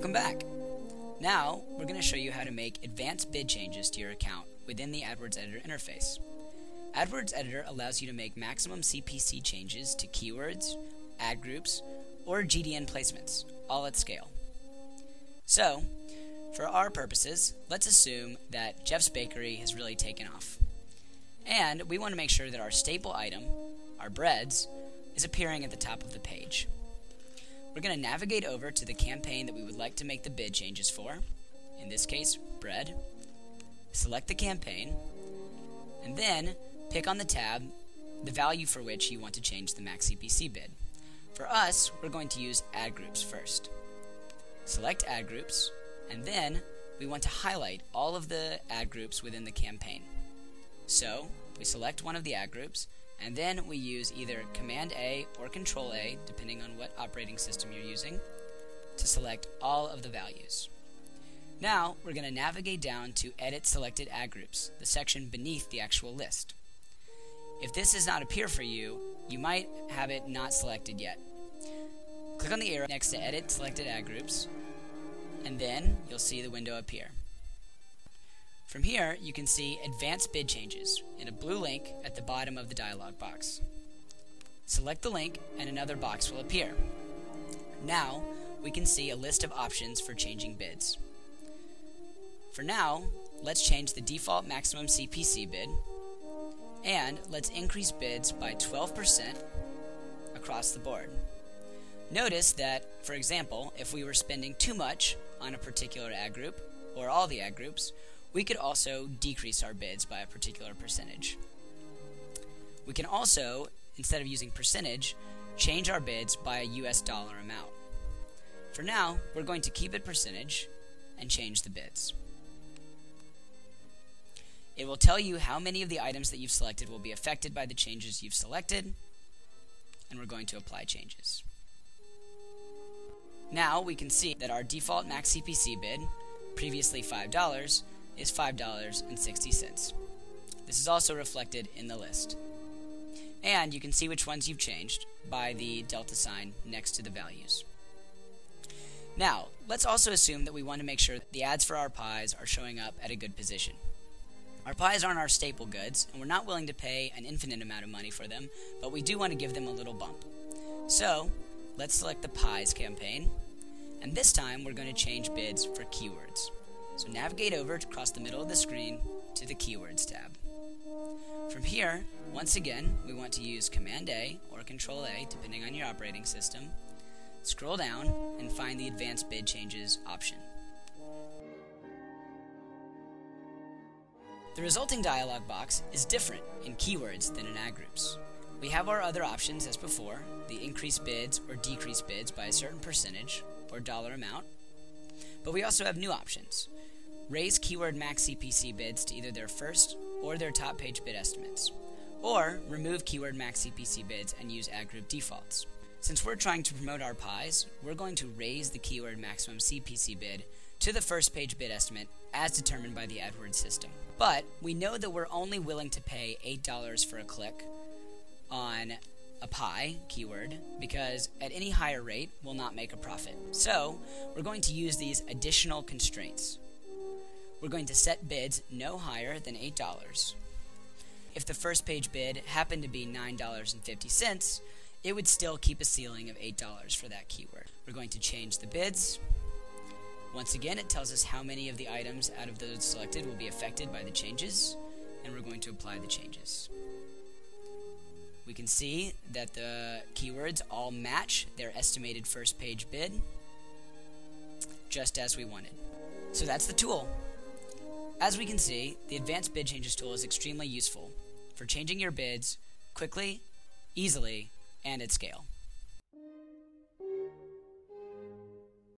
Welcome back! Now, we're going to show you how to make advanced bid changes to your account within the AdWords Editor interface. AdWords Editor allows you to make maximum CPC changes to keywords, ad groups, or GDN placements, all at scale. So, for our purposes, let's assume that Jeff's Bakery has really taken off. And we want to make sure that our staple item, our breads, is appearing at the top of the page. We're going to navigate over to the campaign that we would like to make the bid changes for, in this case, bread. Select the campaign, and then pick on the tab the value for which you want to change the max CPC bid. For us, we're going to use ad groups first. Select ad groups, and then we want to highlight all of the ad groups within the campaign. So, we select one of the ad groups, and then we use either Command A or Control A, depending on what operating system you're using, to select all of the values. Now, we're going to navigate down to Edit Selected Ad Groups, the section beneath the actual list. If this does not appear for you, you might have it not selected yet. Click on the arrow next to Edit Selected Ad Groups, and then you'll see the window appear. From here, you can see Advanced Bid Changes in a blue link at the bottom of the dialog box. Select the link and another box will appear. Now, we can see a list of options for changing bids. For now, let's change the default maximum CPC bid, and let's increase bids by 12% across the board. Notice that, for example, if we were spending too much on a particular ad group, or all the ad groups, we could also decrease our bids by a particular percentage. We can also, instead of using percentage, change our bids by a US dollar amount. For now, we're going to keep it percentage and change the bids. It will tell you how many of the items that you've selected will be affected by the changes you've selected, and we're going to apply changes. Now we can see that our default max CPC bid, previously $5, is $5.60. This is also reflected in the list. And you can see which ones you've changed by the delta sign next to the values. Now, let's also assume that we want to make sure that the ads for our pies are showing up at a good position. Our pies aren't our staple goods, and we're not willing to pay an infinite amount of money for them, but we do want to give them a little bump. So, let's select the pies campaign, and this time we're going to change bids for keywords. So navigate over across the middle of the screen to the Keywords tab. From here, once again, we want to use Command A or Control A, depending on your operating system. Scroll down and find the Advanced Bid Changes option. The resulting dialog box is different in keywords than in ad groups. We have our other options as before, the increase bids or decrease bids by a certain percentage or dollar amount, but we also have new options. Raise keyword max CPC bids to either their first or their top page bid estimates, or remove keyword max CPC bids and use ad group defaults. Since we're trying to promote our pies, we're going to raise the keyword maximum CPC bid to the first page bid estimate as determined by the AdWords system. But we know that we're only willing to pay $8 for a click on a pie keyword because at any higher rate we'll not make a profit. So we're going to use these additional constraints. We're going to set bids no higher than $8. If the first page bid happened to be $9.50, it would still keep a ceiling of $8 for that keyword. We're going to change the bids. Once again, it tells us how many of the items out of those selected will be affected by the changes, and we're going to apply the changes. We can see that the keywords all match their estimated first page bid, just as we wanted. So that's the tool. As we can see, the Advanced Bid Changes tool is extremely useful for changing your bids quickly, easily, and at scale.